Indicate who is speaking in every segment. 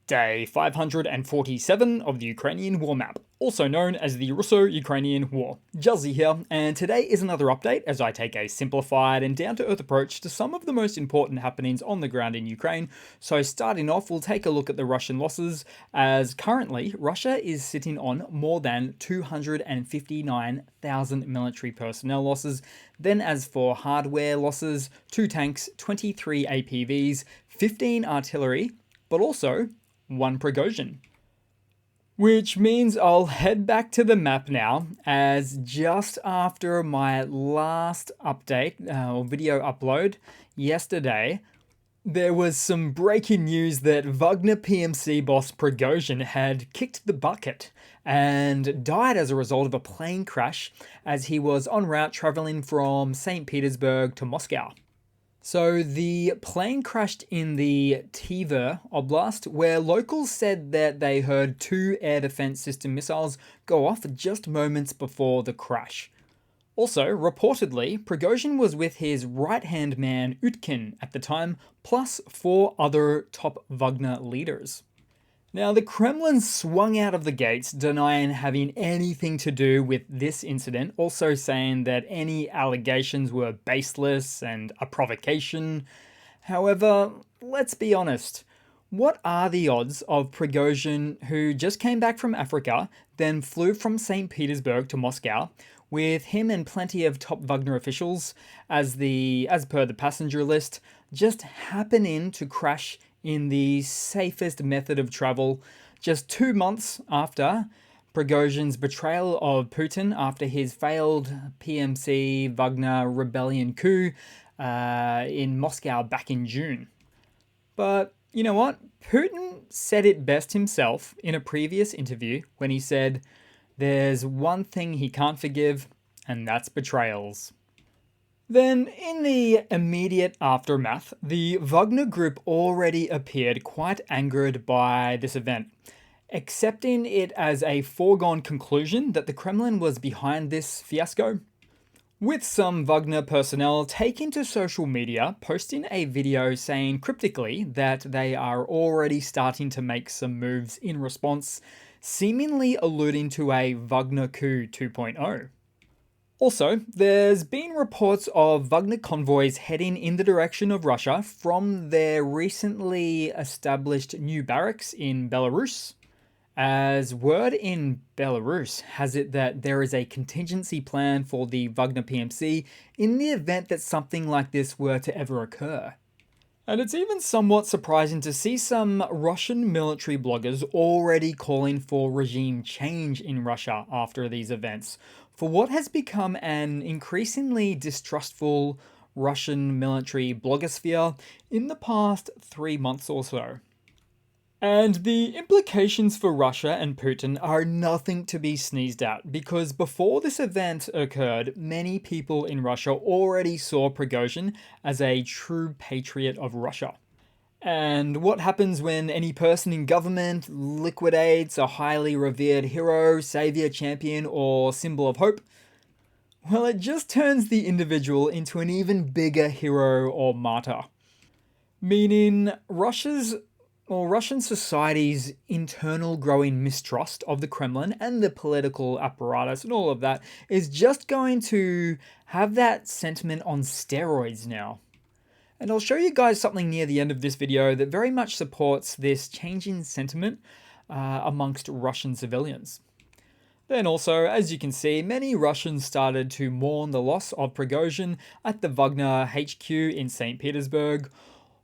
Speaker 1: Day 547 of the Ukrainian War Map, also known as the Russo-Ukrainian War. Juzzy here, and today is another update as I take a simplified and down-to-earth approach to some of the most important happenings on the ground in Ukraine. So starting off, we'll take a look at the Russian losses, as currently Russia is sitting on more than 259,000 military personnel losses. Then as for hardware losses, 2 tanks, 23 APVs, 15 artillery, but also 1 Prigozhin. Which means I'll head back to the map now, as just after my last update or video upload yesterday, there was some breaking news that Wagner PMC boss Prigozhin had kicked the bucket and died as a result of a plane crash as he was en route traveling from St. Petersburg to Moscow. So the plane crashed in the Tver Oblast, where locals said that they heard 2 air defense system missiles go off just moments before the crash. Also, reportedly, Prigozhin was with his right-hand man Utkin at the time, plus 4 other top Wagner leaders. Now, the Kremlin swung out of the gates, denying having anything to do with this incident, also saying that any allegations were baseless and a provocation. However, let's be honest. What are the odds of Prigozhin, who just came back from Africa, then flew from St. Petersburg to Moscow, with him and plenty of top Wagner officials, as per the passenger list, just happening to crash in the safest method of travel just 2 months after Prigozhin's betrayal of Putin after his failed PMC Wagner rebellion coup in Moscow back in June. But you know what? Putin said it best himself in a previous interview when he said, "There's one thing he can't forgive, and that's betrayals." Then, in the immediate aftermath, the Wagner group already appeared quite angered by this event, accepting it as a foregone conclusion that the Kremlin was behind this fiasco, with some Wagner personnel taking to social media, posting a video saying cryptically that they are already starting to make some moves in response, seemingly alluding to a Wagner coup 2.0. Also, there's been reports of Wagner convoys heading in the direction of Russia from their recently established new barracks in Belarus, as word in Belarus has it that there is a contingency plan for the Wagner PMC in the event that something like this were to ever occur. And it's even somewhat surprising to see some Russian military bloggers already calling for regime change in Russia after these events, for what has become an increasingly distrustful Russian military blogosphere in the past 3 months or so. And the implications for Russia and Putin are nothing to be sneezed at, because before this event occurred, many people in Russia already saw Prigozhin as a true patriot of Russia. And what happens when any person in government liquidates a highly revered hero, savior, champion, or symbol of hope? Well, it just turns the individual into an even bigger hero or martyr. Meaning Russian society's internal growing mistrust of the Kremlin and the political apparatus and all of that is just going to have that sentiment on steroids now. And I'll show you guys something near the end of this video that very much supports this changing sentiment amongst Russian civilians. Then also, as you can see, many Russians started to mourn the loss of Prigozhin at the Wagner HQ in St. Petersburg.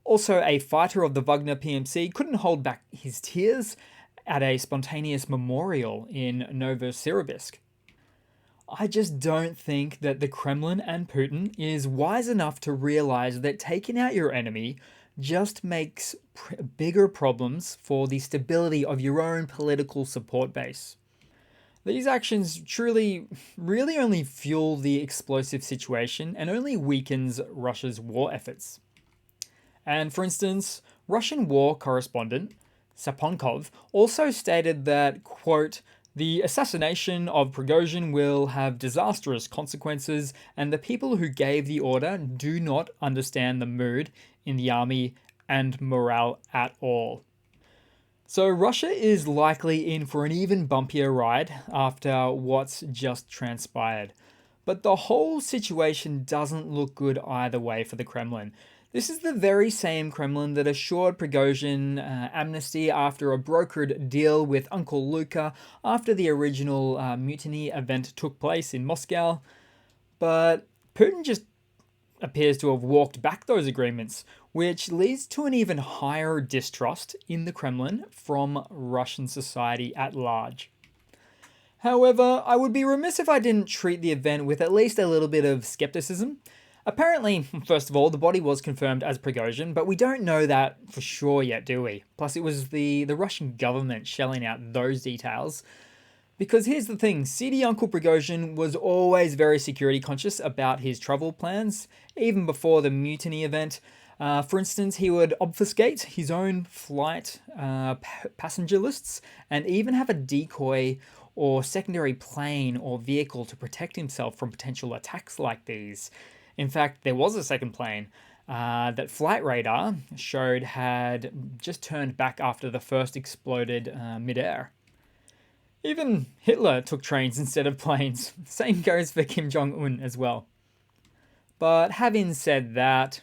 Speaker 1: Also, a fighter of the Wagner PMC couldn't hold back his tears at a spontaneous memorial in Novosibirsk. I just don't think that the Kremlin and Putin is wise enough to realize that taking out your enemy just makes bigger problems for the stability of your own political support base. These actions truly, really only fuel the explosive situation and only weakens Russia's war efforts. And for instance, Russian war correspondent Saponkov also stated that, quote, "The assassination of Prigozhin will have disastrous consequences, and the people who gave the order do not understand the mood in the army and morale at all." So Russia is likely in for an even bumpier ride after what's just transpired. But the whole situation doesn't look good either way for the Kremlin. This is the very same Kremlin that assured Prigozhin amnesty after a brokered deal with Uncle Luka after the original mutiny event took place in Moscow. But Putin just appears to have walked back those agreements, which leads to an even higher distrust in the Kremlin from Russian society at large. However, I would be remiss if I didn't treat the event with at least a little bit of skepticism. Apparently, first of all, the body was confirmed as Prigozhin, but we don't know that for sure yet, do we? Plus, it was the Russian government shelling out those details. Because here's the thing, seedy Uncle Prigozhin was always very security conscious about his travel plans, even before the mutiny event. For instance, he would obfuscate his own flight passenger lists and even have a decoy or secondary plane or vehicle to protect himself from potential attacks like these. In fact, there was a second plane that flight radar showed had just turned back after the first exploded midair. Even Hitler took trains instead of planes. Same goes for Kim Jong-un as well. But having said that,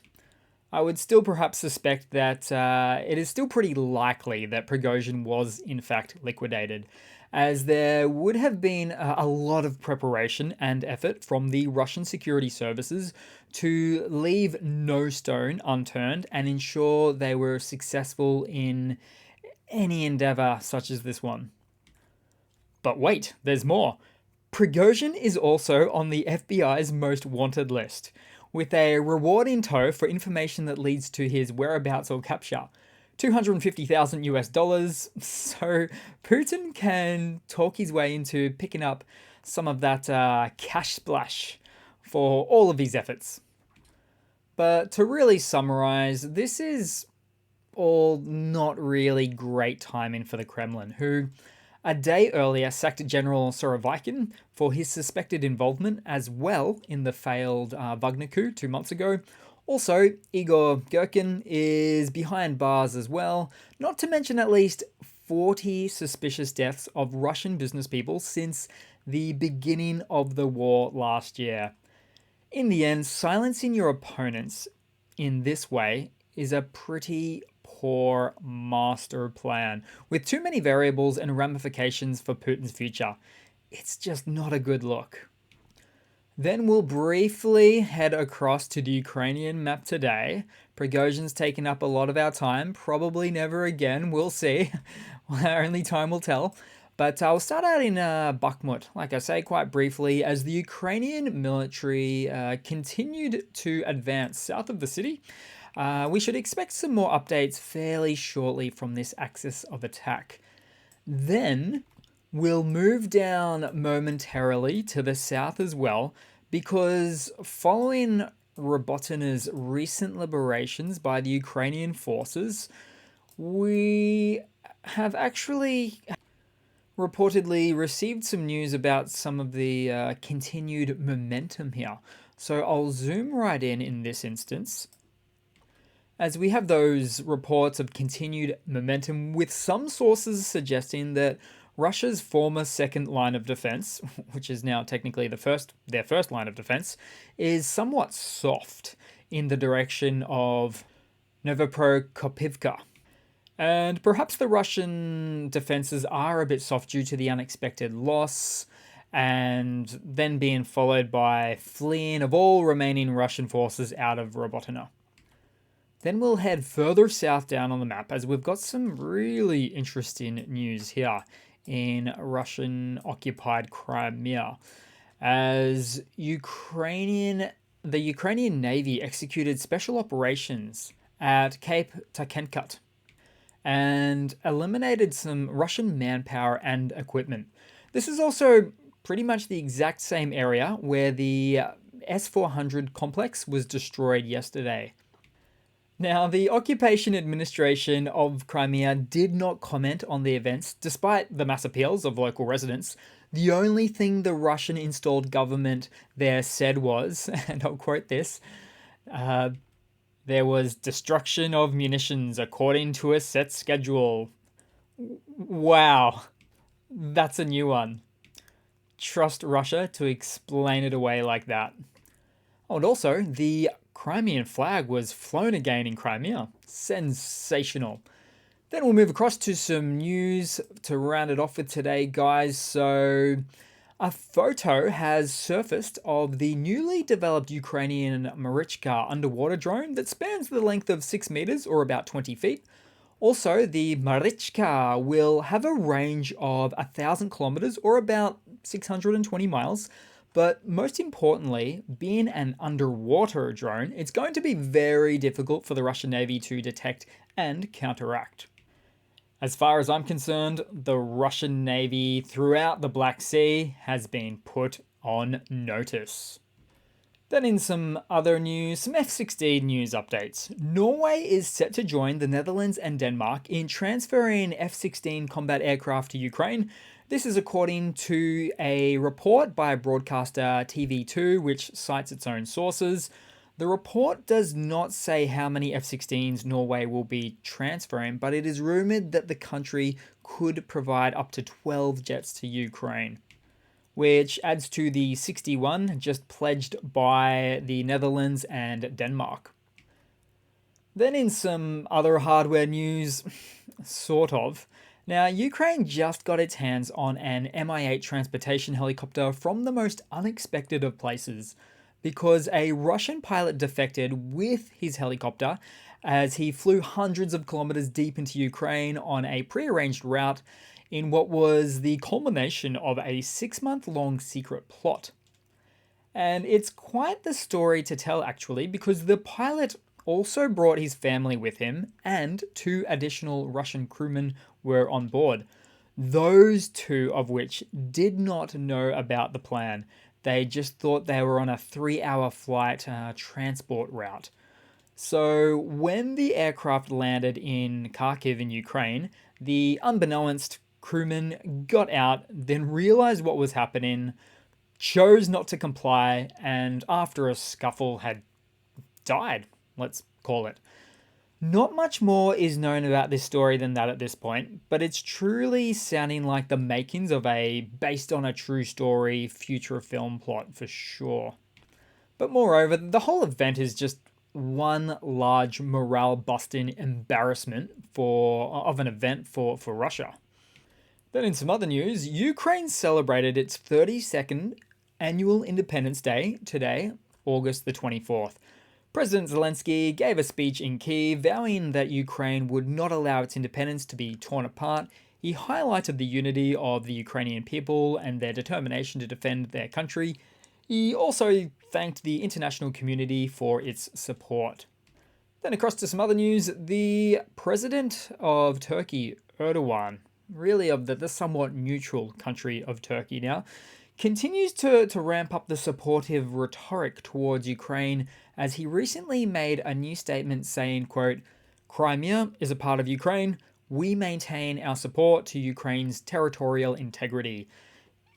Speaker 1: I would still perhaps suspect that it is still pretty likely that Prigozhin was in fact liquidated, as there would have been a lot of preparation and effort from the Russian security services to leave no stone unturned and ensure they were successful in any endeavor such as this one. But wait, there's more. Prigozhin is also on the FBI's most wanted list, with a reward in tow for information that leads to his whereabouts or capture. 250,000 US dollars, so Putin can talk his way into picking up some of that cash splash for all of his efforts. But to really summarize, this is all not really great timing for the Kremlin, who a day earlier sacked General Sorovikin for his suspected involvement as well in the failed Wagner coup 2 months ago. Also, Igor Girkin is behind bars as well, not to mention at least 40 suspicious deaths of Russian business people since the beginning of the war last year. In the end, silencing your opponents in this way is a pretty poor master plan, with too many variables and ramifications for Putin's future. It's just not a good look. Then we'll briefly head across to the Ukrainian map today. Prigozhin's taken up a lot of our time, probably never again, we'll see. Only time will tell. But I'll start out in Bakhmut, like I say, quite briefly, as the Ukrainian military continued to advance south of the city. We should expect some more updates fairly shortly from this axis of attack. Then we'll move down momentarily to the south as well, because following Robotina's recent liberations by the Ukrainian forces, we have actually reportedly received some news about some of the continued momentum here. So I'll zoom right in this instance, as we have those reports of continued momentum, with some sources suggesting that Russia's former second line of defense, which is now technically their first line of defense, is somewhat soft in the direction of Novoprokopivka. And perhaps the Russian defenses are a bit soft due to the unexpected loss, and then being followed by fleeing of all remaining Russian forces out of Robotina. Then we'll head further south down on the map, as we've got some really interesting news here in Russian-occupied Crimea, as the Ukrainian Navy executed special operations at Cape Takenkat and eliminated some Russian manpower and equipment. This is also pretty much the exact same area where the S-400 complex was destroyed yesterday. Now, the occupation administration of Crimea did not comment on the events, despite the mass appeals of local residents. The only thing the Russian-installed government there said was, and I'll quote this, there was destruction of munitions according to a set schedule. Wow, that's a new one. Trust Russia to explain it away like that. Oh, and also, the Crimean flag was flown again in Crimea. Sensational. Then we'll move across to some news to round it off with today, guys. So, a photo has surfaced of the newly developed Ukrainian Marichka underwater drone that spans the length of 6 meters or about 20 feet. Also, the Marichka will have a range of 1,000 kilometers or about 620 miles. But most importantly, being an underwater drone, it's going to be very difficult for the Russian Navy to detect and counteract. As far as I'm concerned, the Russian Navy throughout the Black Sea has been put on notice. Then in some other news, some F-16 news updates. Norway is set to join the Netherlands and Denmark in transferring F-16 combat aircraft to Ukraine. This is according to a report by broadcaster TV2, which cites its own sources. The report does not say how many F-16s Norway will be transferring, but it is rumored that the country could provide up to 12 jets to Ukraine, which adds to the 61 just pledged by the Netherlands and Denmark. Then in some other hardware news, sort of. Now, Ukraine just got its hands on an Mi-8 transportation helicopter from the most unexpected of places, because a Russian pilot defected with his helicopter as he flew hundreds of kilometers deep into Ukraine on a prearranged route in what was the culmination of a 6-month-long secret plot. And it's quite the story to tell, actually, because the pilot also brought his family with him, and 2 additional Russian crewmen were on board. Those 2 of which did not know about the plan. They just thought they were on a 3-hour flight transport route. So when the aircraft landed in Kharkiv in Ukraine, the unbeknownst crewman got out, then realized what was happening, chose not to comply, and after a scuffle had died, let's call it. Not much more is known about this story than that at this point, but it's truly sounding like the makings of a based on a true story future film plot for sure. But moreover, the whole event is just one large morale busting embarrassment of an event for Russia. Then in some other news, Ukraine celebrated its 32nd annual Independence Day today, August the 24th. President Zelensky gave a speech in Kyiv vowing that Ukraine would not allow its independence to be torn apart. He highlighted the unity of the Ukrainian people and their determination to defend their country. He also thanked the international community for its support. Then across to some other news, the president of Turkey, Erdogan, really of the somewhat neutral country of Turkey now, continues to ramp up the supportive rhetoric towards Ukraine as he recently made a new statement saying, quote, "Crimea is a part of Ukraine. We maintain our support to Ukraine's territorial integrity."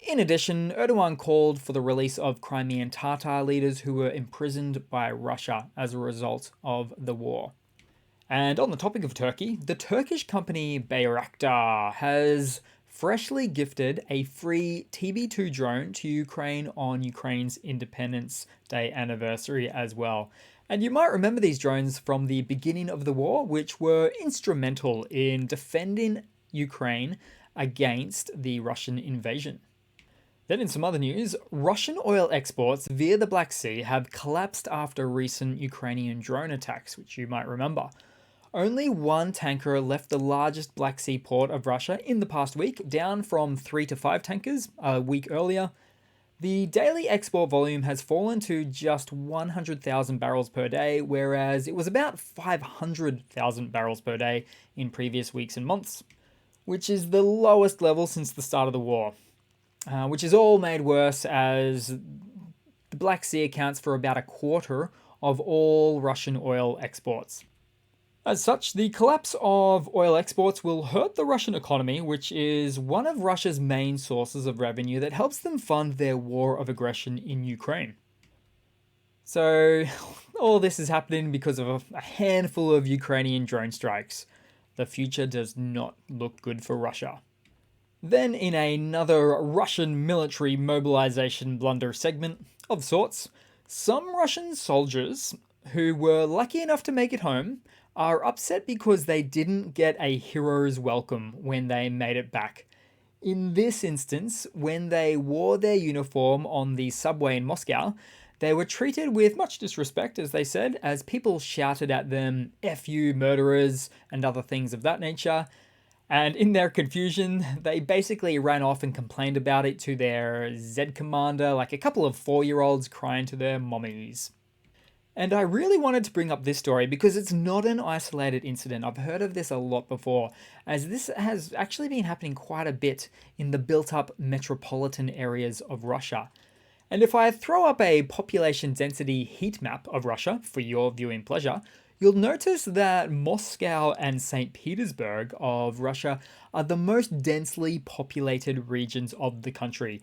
Speaker 1: In addition, Erdogan called for the release of Crimean Tatar leaders who were imprisoned by Russia as a result of the war. And on the topic of Turkey, the Turkish company Bayraktar has freshly gifted a free TB2 drone to Ukraine on Ukraine's Independence Day anniversary as well. And you might remember these drones from the beginning of the war, which were instrumental in defending Ukraine against the Russian invasion. Then in some other news, Russian oil exports via the Black Sea have collapsed after recent Ukrainian drone attacks, which you might remember. Only 1 tanker left the largest Black Sea port of Russia in the past week, down from 3 to 5 tankers a week earlier. The daily export volume has fallen to just 100,000 barrels per day, whereas it was about 500,000 barrels per day in previous weeks and months, which is the lowest level since the start of the war. Which is all made worse as the Black Sea accounts for about a quarter of all Russian oil exports. As such, the collapse of oil exports will hurt the Russian economy, which is one of Russia's main sources of revenue that helps them fund their war of aggression in Ukraine. So, all this is happening because of a handful of Ukrainian drone strikes. The future does not look good for Russia. Then, in another Russian military mobilization blunder segment of sorts, some Russian soldiers who were lucky enough to make it home are upset because they didn't get a hero's welcome when they made it back. In this instance, when they wore their uniform on the subway in Moscow, they were treated with much disrespect, as they said, as people shouted at them, "F you, murderers," and other things of that nature. And in their confusion, they basically ran off and complained about it to their Z commander, like a couple of 4-year-olds crying to their mommies. And I really wanted to bring up this story because it's not an isolated incident. I've heard of this a lot before, as this has actually been happening quite a bit in the built-up metropolitan areas of Russia. And if I throw up a population density heat map of Russia for your viewing pleasure, you'll notice that Moscow and St. Petersburg of Russia are the most densely populated regions of the country.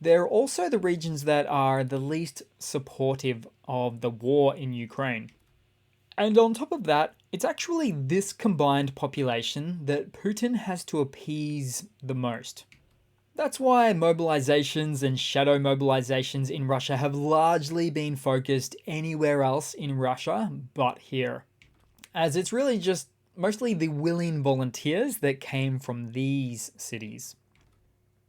Speaker 1: They're also the regions that are the least supportive of the war in Ukraine. And on top of that, it's actually this combined population that Putin has to appease the most. That's why mobilizations and shadow mobilizations in Russia have largely been focused anywhere else in Russia but here, as it's really just mostly the willing volunteers that came from these cities.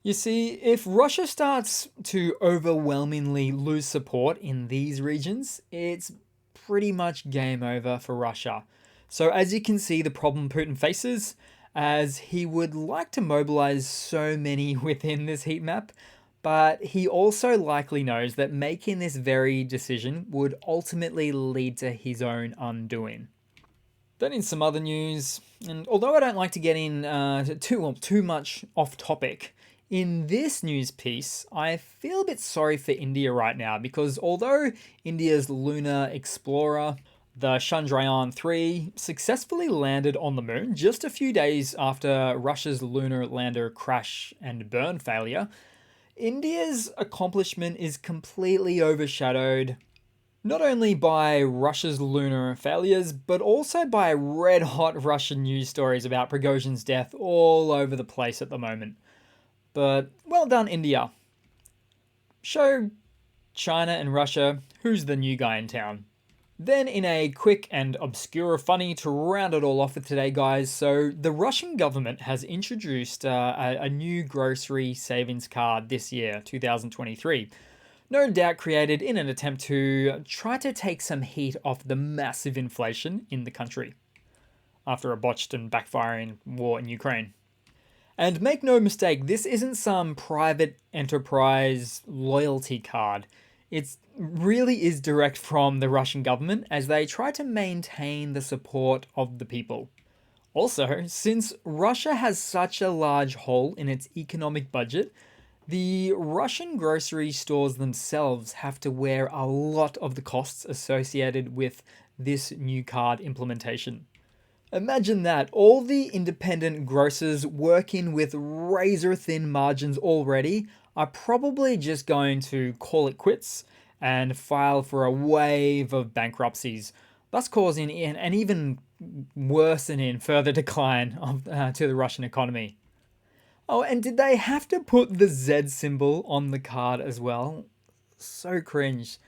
Speaker 1: You see, if Russia starts to overwhelmingly lose support in these regions, it's pretty much game over for Russia. So as you can see, the problem Putin faces, as he would like to mobilize so many within this heat map, but he also likely knows that making this very decision would ultimately lead to his own undoing. Then in some other news, and although I don't like to get in too much off topic, in this news piece, I feel a bit sorry for India right now because although India's lunar explorer, the Chandrayaan-3, successfully landed on the moon just a few days after Russia's lunar lander crash and burn failure, India's accomplishment is completely overshadowed not only by Russia's lunar failures, but also by red-hot Russian news stories about Prigozhin's death all over the place at the moment. But well done, India. Show China and Russia who's the new guy in town. Then in a quick and obscure funny to round it all off for today, guys, so the Russian government has introduced a new grocery savings card this year, 2023. No doubt created in an attempt to try to take some heat off the massive inflation in the country after a botched and backfiring war in Ukraine. And make no mistake, this isn't some private enterprise loyalty card. It really is direct from the Russian government as they try to maintain the support of the people. Also, since Russia has such a large hole in its economic budget, the Russian grocery stores themselves have to wear a lot of the costs associated with this new card implementation. Imagine that, all the independent grocers working with razor-thin margins already are probably just going to call it quits and file for a wave of bankruptcies, thus causing an even worsening further decline to the Russian economy. Oh, and did they have to put the Z symbol on the card as well? So cringe.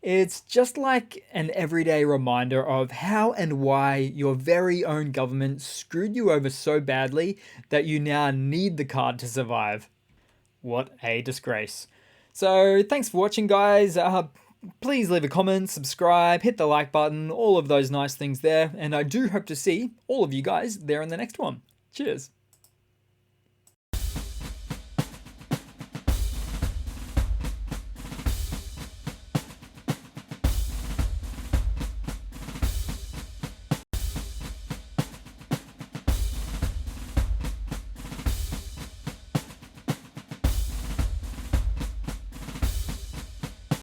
Speaker 1: It's just like an everyday reminder of how and why your very own government screwed you over so badly that you now need the card to survive. What a disgrace. So thanks for watching, guys. Please leave a comment, subscribe, hit the like button, all of those nice things there. And I do hope to see all of you guys there in the next one. Cheers.